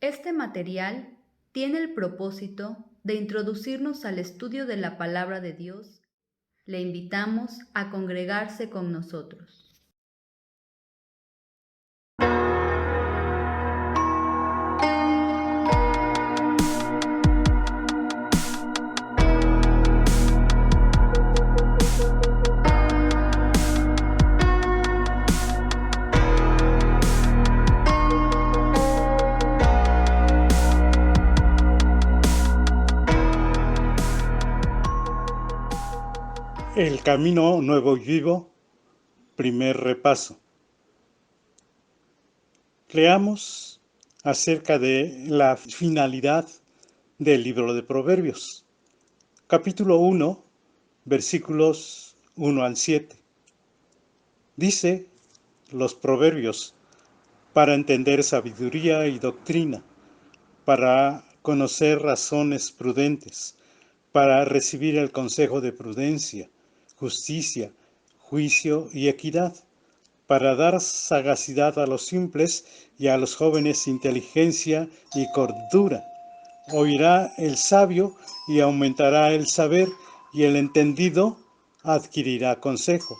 Este material tiene el propósito de introducirnos al estudio de la palabra de Dios. Le invitamos a congregarse con nosotros. El camino nuevo y vivo, primer repaso. Leamos acerca de la finalidad del libro de Proverbios. Capítulo 1, versículos 1 al 7. Dice los Proverbios, para entender sabiduría y doctrina, para conocer razones prudentes, para recibir el consejo de prudencia, justicia, juicio y equidad, para dar sagacidad a los simples y a los jóvenes inteligencia y cordura. Oirá el sabio y aumentará el saber, y el entendido adquirirá consejo.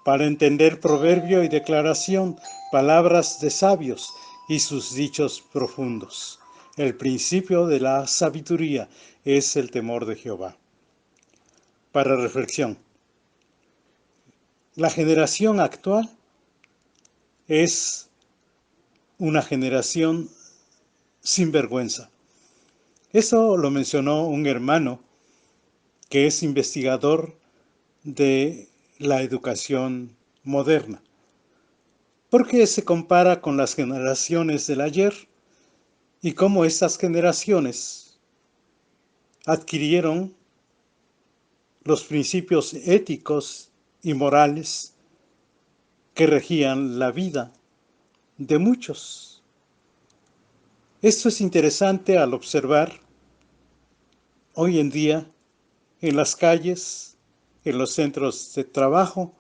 Para entender proverbio y declaración, palabras de sabios y sus dichos profundos. El principio de la sabiduría es el temor de Jehová. Para reflexión. La generación actual es una generación sin vergüenza. Eso lo mencionó un hermano que es investigador de la educación moderna, porque se compara con las generaciones del ayer y cómo estas generaciones adquirieron los principios éticos y morales que regían la vida de muchos. Esto es interesante al observar hoy en día en las calles, en los centros de trabajo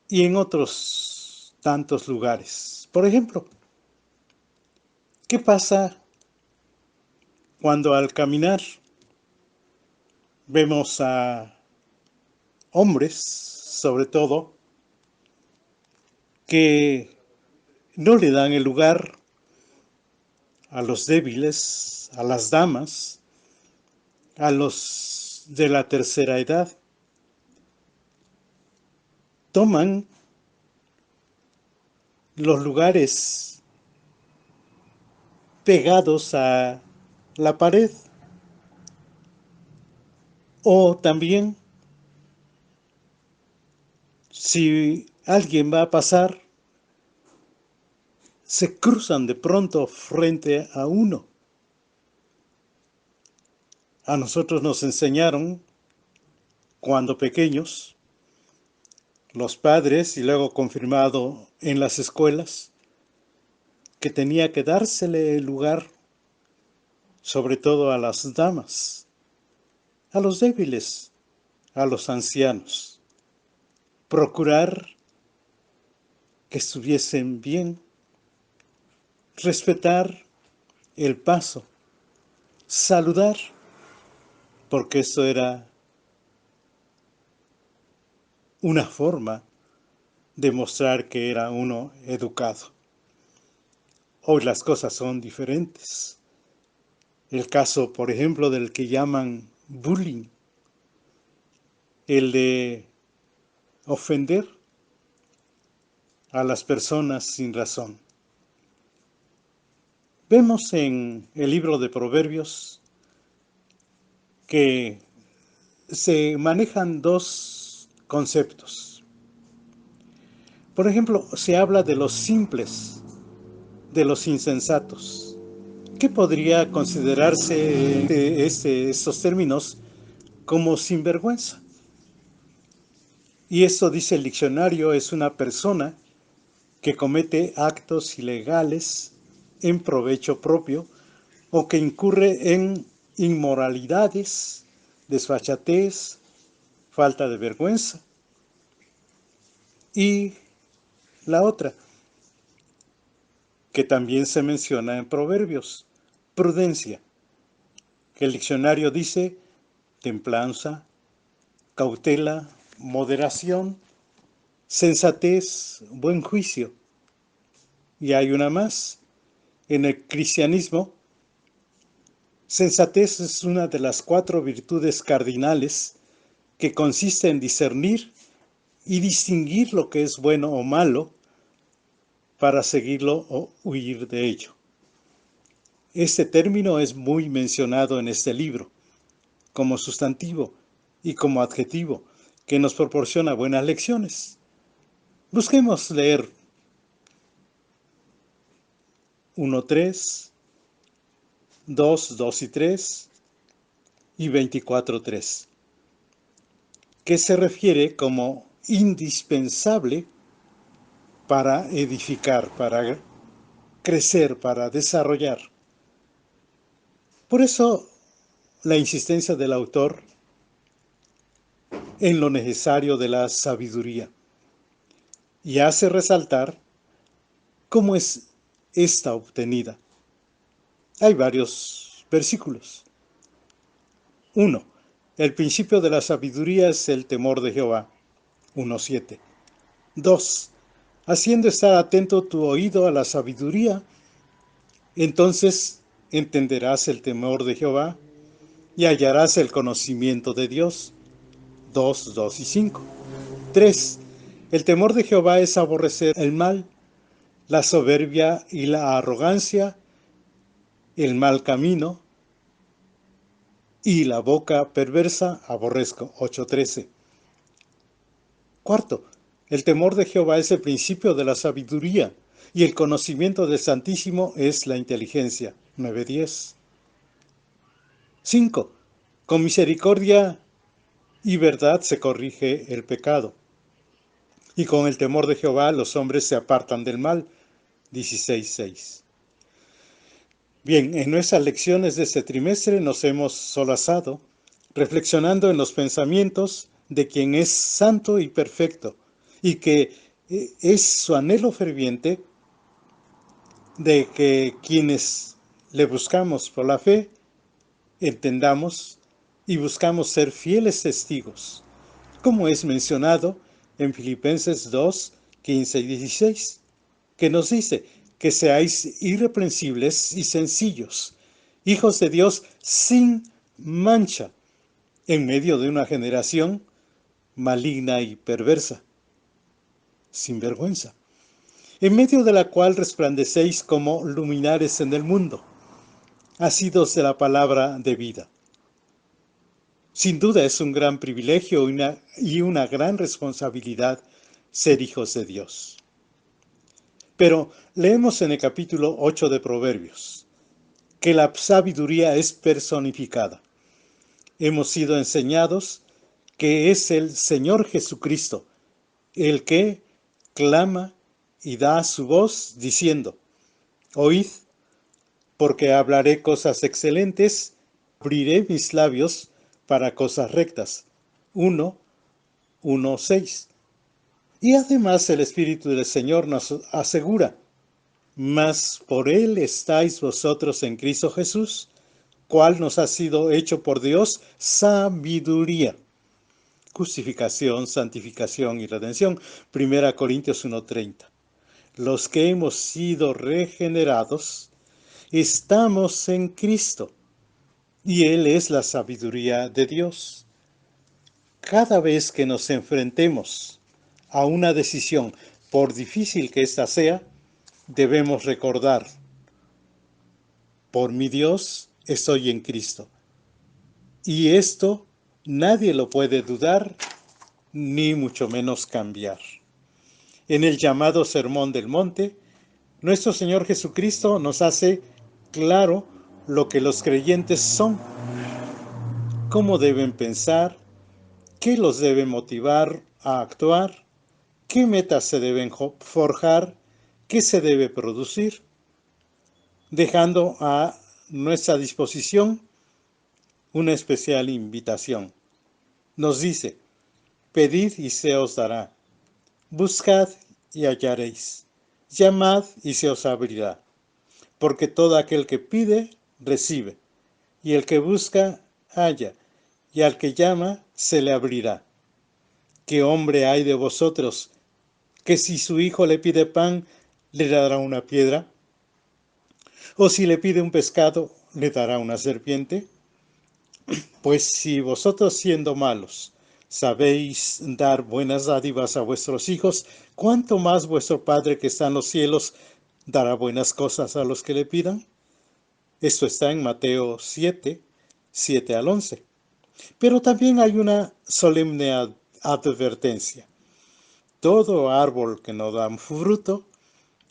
y en otros tantos lugares. Por ejemplo, ¿qué pasa cuando al caminar vemos a hombres, sobre todo, que no le dan el lugar a los débiles, a las damas, a los de la tercera edad? Toman los lugares pegados a la pared. O también, si alguien va a pasar, se cruzan de pronto frente a uno. A nosotros nos enseñaron, cuando pequeños, los padres, y luego confirmado en las escuelas, que tenía que dársele el lugar, sobre todo a las damas, a los débiles, a los ancianos. Procurar que estuviesen bien, respetar el paso, saludar, porque eso era una forma de mostrar que era uno educado. Hoy las cosas son diferentes. El caso, por ejemplo, del que llaman bullying, el de ofender a las personas sin razón. Vemos en el libro de Proverbios que se manejan dos conceptos. Por ejemplo, se habla de los simples, de los insensatos. ¿Qué podría considerarse estos términos como sinvergüenza? Y eso, dice el diccionario, es una persona que comete actos ilegales en provecho propio o que incurre en inmoralidades, desfachatez, falta de vergüenza. Y la otra, que también se menciona en Proverbios. Prudencia, que el diccionario dice templanza, cautela, moderación, sensatez, buen juicio. Y hay una más. En el cristianismo, sensatez es una de las 4 virtudes cardinales que consiste en discernir y distinguir lo que es bueno o malo para seguirlo o huir de ello. Este término es muy mencionado en este libro, como sustantivo y como adjetivo, que nos proporciona buenas lecciones. Busquemos leer 1.3, 2 y 3 y 24.3, que se refiere como indispensable para edificar, para crecer, para desarrollar. Por eso, la insistencia del autor en lo necesario de la sabiduría y hace resaltar cómo es esta obtenida. Hay varios versículos. 1. El principio de la sabiduría es el temor de Jehová. 1.7. 2. Haciendo estar atento tu oído a la sabiduría, entonces entenderás el temor de Jehová y hallarás el conocimiento de Dios. 2 y 5. 3. El temor de Jehová es aborrecer el mal, la soberbia y la arrogancia, el mal camino y la boca perversa aborrezco. 8.13. 4. El temor de Jehová es el principio de la sabiduría y el conocimiento del Santísimo es la inteligencia. 9.10. 5. Con misericordia y verdad se corrige el pecado, y con el temor de Jehová los hombres se apartan del mal. 16.6. Bien, en nuestras lecciones de este trimestre nos hemos solazado reflexionando en los pensamientos de quien es santo y perfecto, y que es su anhelo ferviente de que quienes le buscamos por la fe, entendamos y buscamos ser fieles testigos, como es mencionado en Filipenses 2, 15 y 16, que nos dice que seáis irreprensibles y sencillos, hijos de Dios sin mancha, en medio de una generación maligna y perversa, sin vergüenza, en medio de la cual resplandecéis como luminares en el mundo, asidos de la palabra de vida. Sin duda es un gran privilegio y una gran responsabilidad ser hijos de Dios. Pero leemos en el capítulo 8 de Proverbios que la sabiduría es personificada. Hemos sido enseñados que es el Señor Jesucristo el que clama y da su voz diciendo: oíd, porque hablaré cosas excelentes, abriré mis labios para cosas rectas. 1:6. Y además el Espíritu del Señor nos asegura: mas por Él estáis vosotros en Cristo Jesús, cual nos ha sido hecho por Dios sabiduría, justificación, santificación y redención. 1 Corintios 1:30. Los que hemos sido regenerados, estamos en Cristo, y Él es la sabiduría de Dios. Cada vez que nos enfrentemos a una decisión, por difícil que ésta sea, debemos recordar: por mi Dios estoy en Cristo. Y esto nadie lo puede dudar, ni mucho menos cambiar. En el llamado Sermón del Monte, nuestro Señor Jesucristo nos hace claro lo que los creyentes son, cómo deben pensar, qué los debe motivar a actuar, qué metas se deben forjar, qué se debe producir, dejando a nuestra disposición una especial invitación. Nos dice: pedid y se os dará, buscad y hallaréis, llamad y se os abrirá. porque todo aquel que pide, recibe, y el que busca, halla, y al que llama, se le abrirá. ¿Qué hombre hay de vosotros que si su hijo le pide pan, le dará una piedra? ¿O si le pide un pescado, le dará una serpiente? Pues si vosotros siendo malos sabéis dar buenas dádivas a vuestros hijos, ¿cuánto más vuestro Padre que está en los cielos dará buenas cosas a los que le pidan? Esto está en Mateo 7, 7 al 11. Pero también hay una solemne advertencia. Todo árbol que no da fruto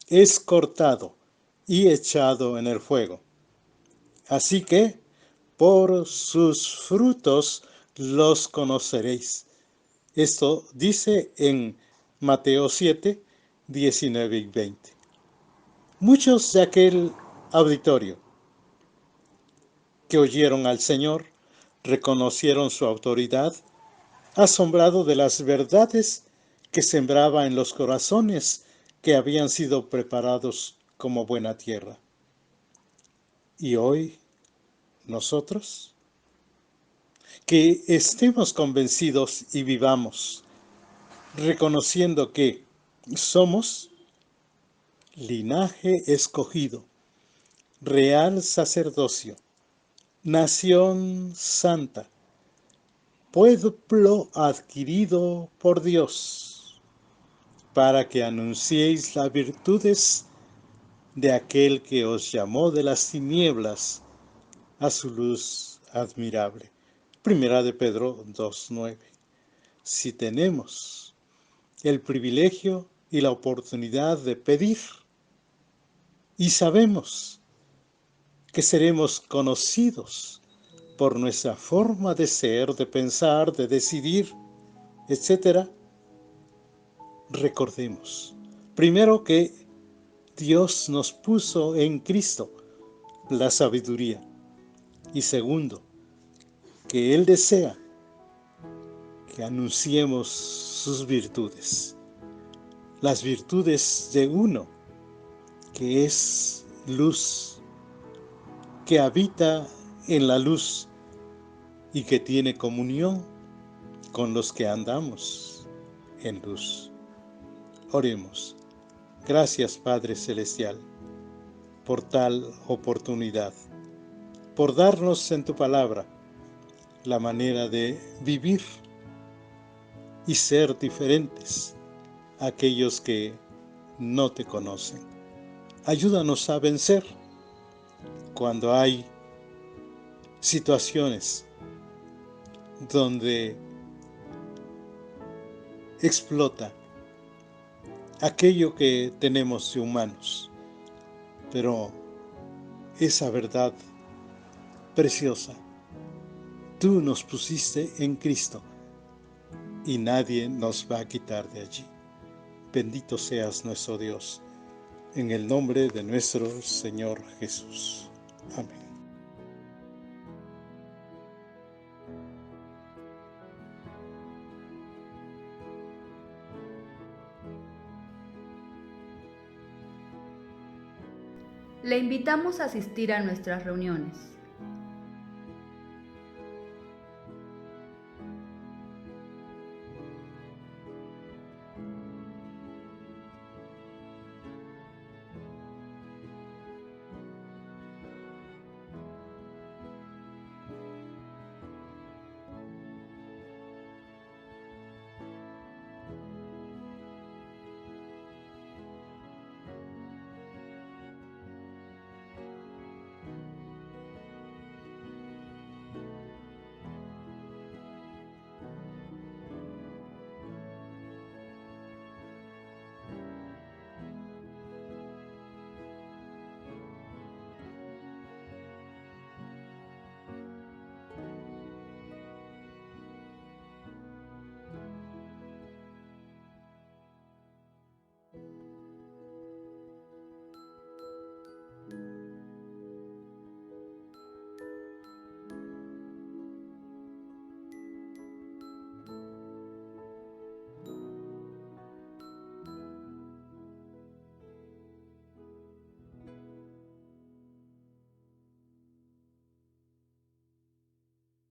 es cortado y echado en el fuego. Así que por sus frutos los conoceréis. Esto dice en Mateo 7, 19 y 20. Muchos de aquel auditorio que oyeron al Señor reconocieron su autoridad, asombrado de las verdades que sembraba en los corazones que habían sido preparados como buena tierra. Y hoy, nosotros, que estemos convencidos y vivamos, reconociendo que somos linaje escogido, real sacerdocio, nación santa, pueblo adquirido por Dios, para que anunciéis las virtudes de aquel que os llamó de las tinieblas a su luz admirable. Primera de Pedro 2:9. Si tenemos el privilegio y la oportunidad de pedir y sabemos que seremos conocidos por nuestra forma de ser, de pensar, de decidir, etc., recordemos, primero que Dios nos puso en Cristo la sabiduría y segundo, que Él desea que anunciemos sus virtudes, las virtudes de uno que es luz, que habita en la luz y que tiene comunión con los que andamos en luz. Oremos. Gracias, Padre Celestial, por tal oportunidad, por darnos en tu palabra la manera de vivir y ser diferentes a aquellos que no te conocen. Ayúdanos a vencer cuando hay situaciones donde explota aquello que tenemos de humanos, pero esa verdad preciosa, tú nos pusiste en Cristo y nadie nos va a quitar de allí. Bendito seas nuestro Dios, en el nombre de nuestro Señor Jesús. Amén. Le invitamos a asistir a nuestras reuniones.